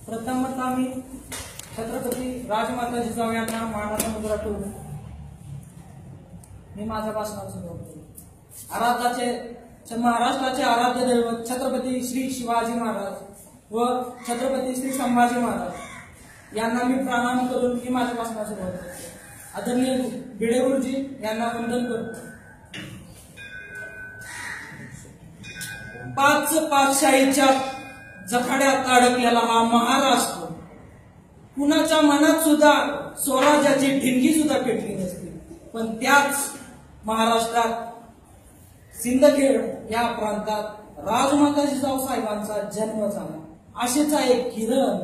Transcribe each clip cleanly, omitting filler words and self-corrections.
प्रथमतः मी छत्रपती राजमाता जिजाऊ यांना मानाचा मुजरा ठेवून मी माझा भाषणाला सुरुवात करतो। महाराष्ट्राचे आराध्य दैवत छत्रपती श्री शिवाजी महाराज व छत्रपती श्री संभाजी महाराज यांना मी प्रणाम करून मी माझ्या भाषणाला सुरुवात करतो। आदरणीय भिडे गुरुजी यांना वंदन करतो। पाच पातशाहीच्या जखाड्यात अडकलेला हा महाराष्ट्र कुणाच्या मनात सुद्धा स्वराज्याची ठिणगी सुद्धा पेटली नसती, पण त्याच महाराष्ट्रात सिंदखेड या प्रांतात राजमाता जिजाऊ साहेबांचा जन्म झाला। आशेचा एक किरण।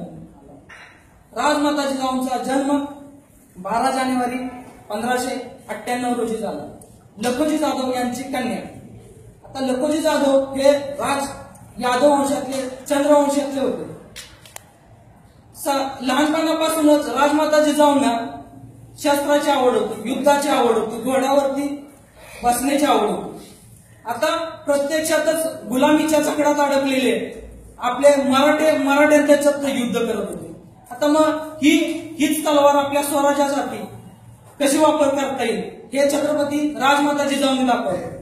राजमाता जिजाऊंचा जन्म 12 जानेवारी 1598 रोजी झाला। लखोजी जाधव यांची कन्या। आता लखोजी जाधव हे राज यादव वंशातले चंद्रवंशातले होते। लहानपणापासूनच राजमाता जिजाऊंना शस्त्राची आवड होती, युद्धाची आवड होती, घोड्यावरती बसण्याची आवड होती। आता प्रत्यक्षातच गुलामीच्या जखडात अडकलेले आपले मराठ्यांच्यात युद्ध करत होते। आता मग हीच तलवार आपल्या स्वराज्यासाठी कशी वापर करता येईल हे छत्रपती राजमाता जिजाऊंनी दाखवले।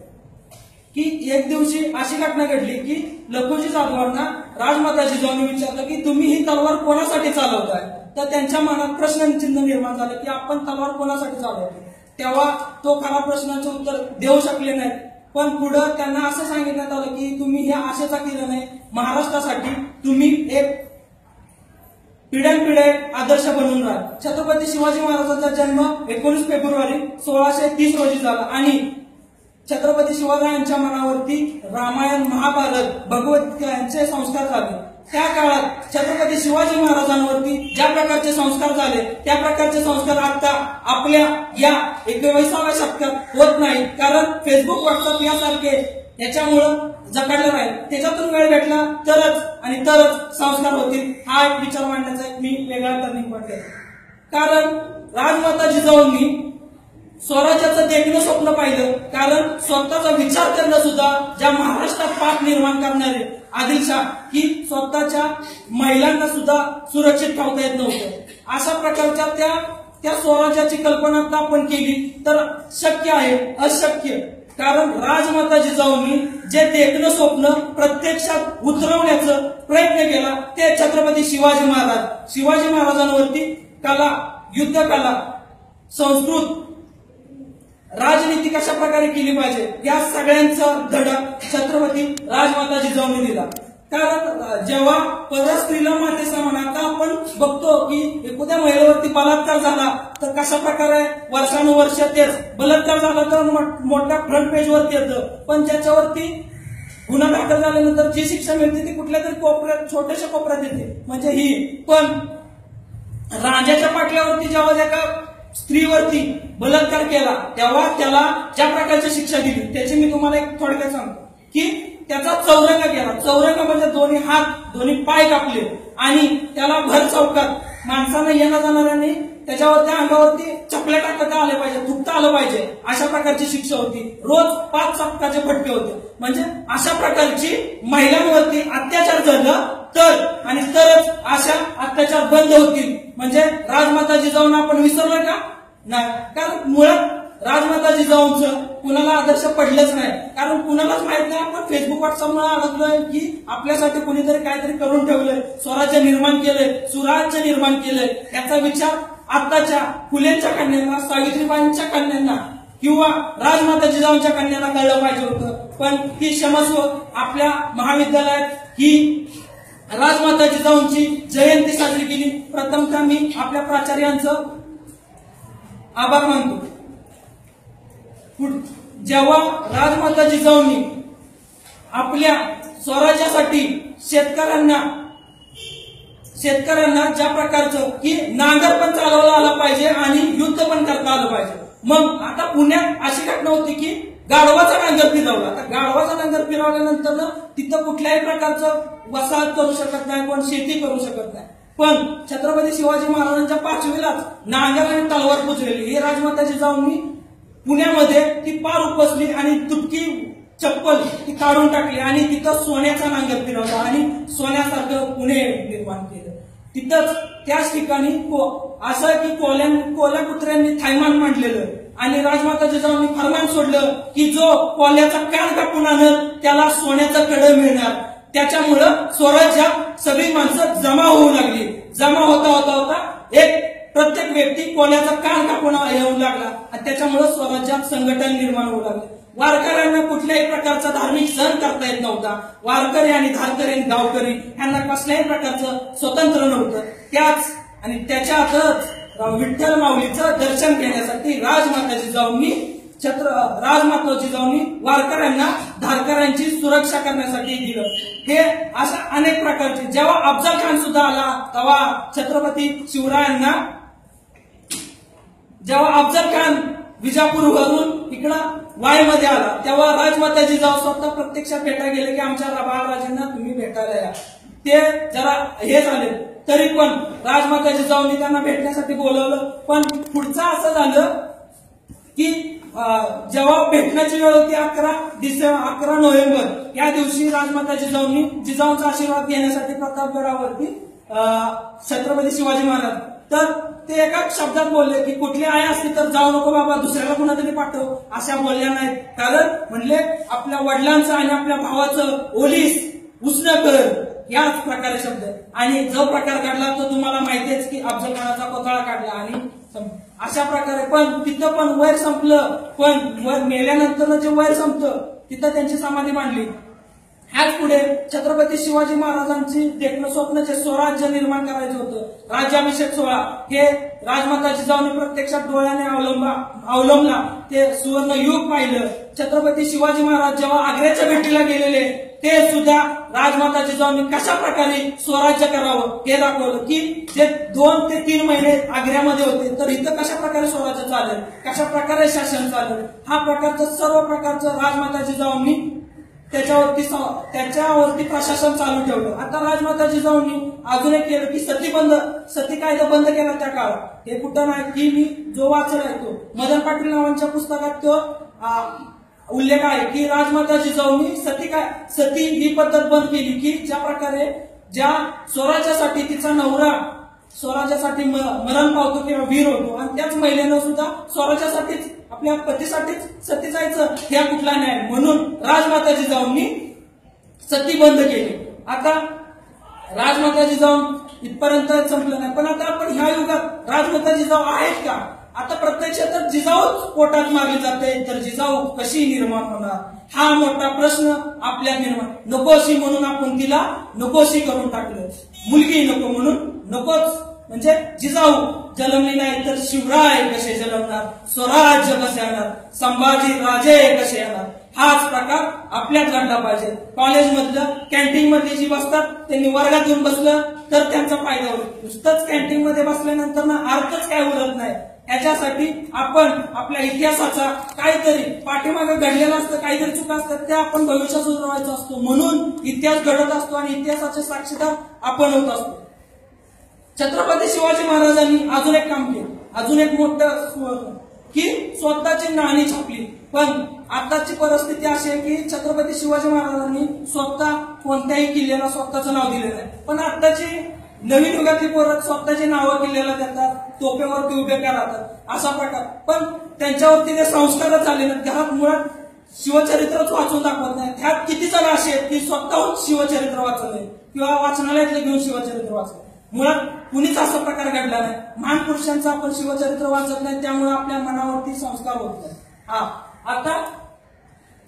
की एक दिवशी अशी घटना घडली की लखोजी जाधवांना राजमाता जिजाऊंनी विचारलं की तुम्ही ही तलवार कोणासाठी चालवताय, तर त्यांच्या मनात प्रश्नचिन्ह निर्माण झालं की आपण तलवार कोणासाठी चालवतो। तेव्हा तो खरा प्रश्नाचं उत्तर देऊ शकले नाही, पण पुढे त्यांना असं सांगितण्यात आलं की तुम्ही हे आशेचा किरण आहे, महाराष्ट्रासाठी तुम्ही एक पिढ्यानपिढ्या आदर्श बनून राहा। छत्रपती शिवाजी महाराजांचा जन्म 19 फेब्रुवारी 1630 रोजी झाला आणि छत्रपती शिवरायांच्या मनावरती रामायण, महाभारत, भगवद्गीता यांचे संस्कार झाले। त्या काळात छत्रपती शिवाजी महाराजांवरती ज्या प्रकारचे संस्कार झाले त्या प्रकारचे संस्कार आता आपल्या या 21व्या शतकात होत नाही, कारण फेसबुक, व्हॉट्सअप यासारखे याच्यामुळं जगाडलं राहील। त्याच्यातून वेळ भेटला तरच संस्कार होतील। हा एक विचार मांडण्याचा एक मी वेगळा टर्निंग पॉइंट आहे। कारण राजमाता जिजाऊंनी स्वराज्याचं देखणं स्वप्न पाहिलं, कारण स्वतःचा विचार करणं सुद्धा ज्या महाराष्ट्रात पाठ निर्माण करणारे आदिलशाह की स्वतःच्या महिलांना सुद्धा सुरक्षित ठेवता येत नव्हतं। अशा प्रकारच्या त्या स्वराज्याची कल्पना आपण केली तर शक्य आहे अशक्य, कारण राजमाता जिजाऊंनी जे देखणं स्वप्न प्रत्यक्षात उतरवण्याचा प्रयत्न केला ते छत्रपती शिवाजी महाराजांवरती कला, युद्धकला, संस्कृत, राजनीती कशा प्रकारे केली पाहिजे या सगळ्यांचा धडा छत्रपती राजमाता जिजाऊंनी दिला। कारण जेव्हा परस्त्रीला माते समान, आता आपण बघतो की एखाद्या महिलेवरती बलात्कार झाला तर कशा प्रकारे वर्षानुवर्ष तेच बलात्कार झाला तर मोठ्या फ्रंट पेजवरती येतं, पण ज्याच्यावरती गुन्हा दाखल झाल्यानंतर जी शिक्षा मिळते ती कुठल्या तरी कोपऱ्यात, छोट्याशा कोपऱ्यात येते, म्हणजे ही। पण राजाच्या पाटल्यावरती जेव्हा एका स्त्रीवरती बलात्कार केला तेव्हा त्याला ज्या प्रकारची शिक्षा दिली त्याची मी तुम्हाला एक थोडक्यात सांगतो की त्याचा चौरंग केला। चौरंग म्हणजे दोन्ही हात, दोन्ही पाय कापले आणि त्याला भर चौकात माणसानं येणं जाणाऱ्यांनी त्याच्या अंगावरती चपल्या टाकता आले पाहिजे, थुकता आलं पाहिजे, अशा प्रकारची शिक्षा होती। रोज 5 चपकाचे फटके होते। म्हणजे अशा प्रकारची महिलांवरती अत्याचार झालं तरच अशा अत्याचार बंद होतील। म्हणजे राजमाता जिजाऊंना आपण विसरलोय का? नाही, कारण मुळात राजमाता जिजाऊंचं कुणाला आदर्श पडलंच नाही, कारण कुणालाच माहित नाही आपण फेसबुक, व्हॉट्सअपमुळे अडकलोय की आपल्यासाठी कुणीतरी काहीतरी करून ठेवलंय, स्वराज्य निर्माण केलंय, सुराज्य निर्माण केलंय। याचा विचार आताच्या फुलेंच्या कन्यांना, सावित्रीबाईंच्या कन्यांना किंवा राजमाता जिजाऊंच्या कन्यांना कळलं पाहिजे होतं, पण ही क्षमस्व आपल्या महाविद्यालयात ही राजमाता जिजाऊंची जयंती साजरी केली। प्रथमतः मी आपल्या प्राचार्यांचं आभार मानतो। जेव्हा राजमाता जिजाऊंनी आपल्या स्वराज्यासाठी शेतकऱ्यांना ज्या प्रकारचं की नांगर पण चालवला आला पाहिजे आणि युद्ध पण करता आलं पाहिजे, मग आता पुण्यात अशी घटना होती की गाढवाचा नांगर फिरवला। आता गाढवाचा नांगर फिरवल्यानंतर तिथं कुठल्याही प्रकारचं वसाहत करू शकत नाही, कोण शेती करू शकत नाही, पण छत्रपती शिवाजी महाराजांच्या पाचवीलाच नांगर आणि तलवार पुजलेली ही राजमाता जिजाऊंनी पुण्यामध्ये ती पार उपसली आणि तुटकी चप्पल ती काढून टाकली आणि तिथं सोन्याचा नांगर फिरवला आणि सोन्यासारखं पुणे निर्माण केलं। तिथंच त्याच ठिकाणी असं की कोल्या कुत्र्यांनी थैमान मांडलेलं आणि राजमाता जिजाऊंनी फरमान सोडलं की जो कोल्याचा कान कापून आणल त्याला सोन्याचं कडं मिळणार. त्याच्यामुळं स्वराज्यात सगळी माणसं जमा होऊ लागली. जमा होता होता होता एक प्रत्येक व्यक्ती कोल्याचा कान कापून येऊ लागला आणि त्याच्यामुळे स्वराज्यात संघटन निर्माण होऊ लागले. वारकऱ्यांना कुठल्याही प्रकारचा धार्मिक सण करता येत नव्हता. वारकरी आणि धारकरी आणि गावकरी यांना कसल्याही प्रकारचं स्वतंत्र नव्हतं. त्याच आणि त्याच्यातच विठ्ठल माऊलीचं दर्शन घेण्यासाठी राजमाता जिजाऊंनी वारकऱ्यांना धारकऱ्यांची सुरक्षा करण्यासाठी दिलं. हे अशा अनेक प्रकारचे जेव्हा अफजल खान सुद्धा आला तेव्हा छत्रपती शिवरायांना जेव्हा अफजल खान विजापूरवरून इकडं वाईमध्ये आला तेव्हा राजमाता जिजाऊ स्वतः प्रत्यक्षात भेटायला गेले की आमच्या बाळराजांना तुम्ही भेटायला या. ते जरा हे झाले तरी पण राजमाता जिजाऊंनी त्यांना भेटण्यासाठी बोलवलं. पण पुढचं असं झालं की जेव्हा भेटण्याची वेळ होती 11 नोव्हेंबर या दिवशी राजमाता जिजाऊंचा आशीर्वाद घेण्यासाठी प्रतापगडावरती छत्रपती शिवाजी महाराज तर ते एका शब्दात बोलले की कुठली आई असली तर जाऊ नको बाबा, दुसऱ्याला कुणातरी पाठव. अशा बोलल्या नाहीत. कारण म्हणले आपल्या वडिलांचं आणि आपल्या भावाचं ओलीस उष्ण कर याच प्रकारे शब्द. आणि जो प्रकार घडला तो तुम्हाला माहितीच की अफजल खानाचा कोथळा काढला आणि अशा प्रकारे. पण तिथं पण वैर संपलं. पण वर मेल्यानंतर जे वैर संपतं तिथं त्यांची समाधी मांडली. ह्याच पुढे छत्रपती शिवाजी महाराजांची देखणं स्वप्न जे स्वराज्य निर्माण करायचं होतं, राज्याभिषेक सोहळा हे राजमाता जिजाऊंनी प्रत्यक्षात डोळ्याने अवलंबला. ते सुवर्ण युग पाहिलं. छत्रपती शिवाजी महाराज जेव्हा आग्र्याच्या भेटीला गेलेले ते सुद्धा राजमाता जिजाऊंनी कशा प्रकारे स्वराज्य करावं हे दाखवलं की जे 2 ते 3 महिने आग्र्यामध्ये होते तर इथं कशा प्रकारे स्वराज्य चालेल, कशा प्रकारे शासन चालेल, हा प्रकारचं सर्व प्रकारचं राजमाता जिजाऊंनी त्याच्यावरती प्रशासन चालू ठेवलं. आता राजमाता जिजाऊंनी अजून एक केलं की सती कायदा बंद केला त्या काळात. हे कुठं नाही की मी जो वाचलाय तो मदन पाटील नावांच्या पुस्तकात तो उल्लेख आहे की राजमाता जिजाऊंनी सती ही पद्धत बंद केली की ज्या प्रकारे ज्या स्वराज्यासाठी तिचा नवरा स्वराज्यासाठी मरण पावतो किंवा वीर होतो आणि त्याच महिलेनं सुद्धा स्वराज्यासाठीच आपल्या पतीसाठीच सती जायचं ह्या कुठला न्याय. म्हणून राजमाता जिजाऊंनी सती बंद केली. आता राजमाता जिजाऊ इथपर्यंत संपलं नाही. पण आता आपण ह्या युगात राजमाता जिजाऊ आहेत का? आता प्रत्यक्षात जिजाऊच पोटात मारली जाते तर जिजाऊ कशी निर्माण होणार हा मोठा प्रश्न आपल्यात निर्माण. नकोशी म्हणून आपण तिला नकोशी करून टाकलं. मुलगी नको म्हणून नकोच म्हणजे जिजाऊ जन्मली नाही तर शिवराय कसे जन्मणार, स्वराज्य कसे येणार, संभाजी राजे कसे येणार हाच प्रकार आपल्यात घडला पाहिजे. कॉलेजमधलं कॅन्टीन मध्ये जी बसतात त्यांनी वर्गात येऊन बसलं तर त्यांचा फायदा होईल. नुसतंच कॅन्टीन मध्ये बसल्यानंतर ना अर्थच काय उरत नाही. याच्यासाठी आपण आपल्या इतिहासाचा काहीतरी पाठीमागे घडलेलं असतं, काहीतरी चुका असतात त्या आपण भविष्यात सुधारायचं असतो. म्हणून इतिहास घडत असतो आणि इतिहासाचे साक्षीदार आपण होत असतो. छत्रपती शिवाजी महाराजांनी अजून एक काम केलं, अजून एक मोठं की स्वतःची नाणी छापली. पण आताची परिस्थिती अशी आहे की छत्रपती शिवाजी महाराजांनी स्वतः कोणत्याही किल्ल्याला स्वतःचं नाव दिलेलं आहे. पण आताची नवीन युगातली पोरं स्वतःची नावं किल्ल्याला देतात, तोफेवरती उभे राहतात असा प्रकार. पण त्यांच्यावरती ते संस्कारच झाले नाहीत. घरात मुळात शिवचरित्रच वाचून दाखवत नाही. त्यात किती जण असे आहेत की स्वतःहून शिवचरित्र वाचले किंवा वाचनालयातले घेऊन शिवचरित्र वाचले. मुळात कुणीच असा प्रकार घडला नाही. महान पुरुषांचं आपण शिवचरित्र वाचत नाही त्यामुळे आपल्या मनावरती संस्कार होत नाही. आता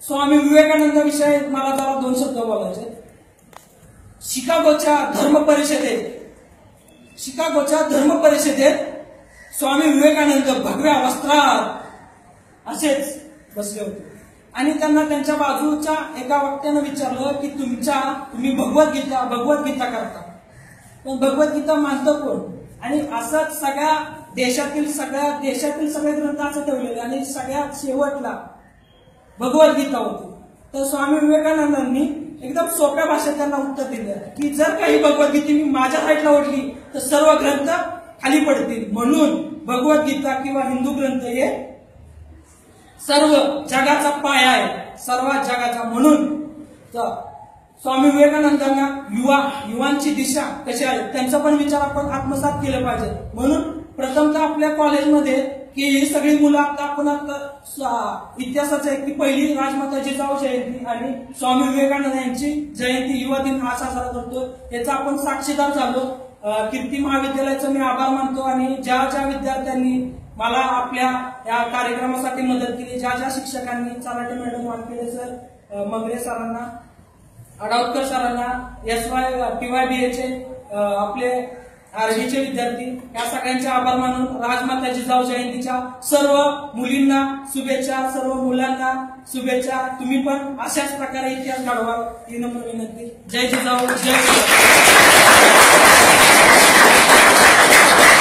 स्वामी विवेकानंदाविषयी मला जरा 2 शब्द बोलायचे. शिकागोच्या धर्म परिषदेत स्वामी विवेकानंद भगव्या वस्त्रात असेच बसले होते आणि त्यांना त्यांच्या बाजूच्या एका वक्त्यानं विचारलं की तुम्ही भगवद्गीता करता पण भगवद्गीता मानतो कोण? आणि असंच सगळ्या देशातील सगळे ग्रंथ असं ठेवलेले आणि सगळ्यात शेवटला भगवद्गीता होती. तर स्वामी विवेकानंदांनी एकदम सोप्या भाषेत त्यांना उत्तर दिलं की जर काही भगवद्गीता मी माझ्या साईडला ओढली तर सर्व ग्रंथ खाली पडतील. म्हणून भगवद्गीता किंवा हिंदू ग्रंथ हे सर्व जगाचा पाया आहे, सर्वात जगाचा. म्हणून स्वामी विवेकानंदांना युवांची दिशा कशी आहे त्यांचा पण विचार आपण आत्मसात केला पाहिजे. म्हणून प्रथमतः आपल्या कॉलेजमध्ये की ही सगळी मुलं आपण इतिहासाचं आहे की पहिली राजमाता जिजाऊ जयंती आणि स्वामी विवेकानंद यांची जयंती युवा दिन हा साजरा करतो. याचा आपण साक्षीदार झालो. कीर्ती महाविद्यालयाचा मी आभार मानतो आणि ज्या ज्या विद्यार्थ्यांनी मला आपल्या या कार्यक्रमासाठी मदत केली, ज्या ज्या शिक्षकांनी चालाटे मॅडम, वानखेडे सर, मगरे सरांना, अडावकर सरांना, TYBA आपले आरबीचे विद्यार्थी, या सगळ्यांचे आभार मानून राजमाता जिजाऊ जयंतीच्या सर्व मुलींना शुभेच्छा, सर्व मुलांना शुभेच्छा. तुम्ही पण अशाच प्रकारे इतिहास घडवा ही नम्र विनंती. जय जिजाऊ, जय जिजाऊ.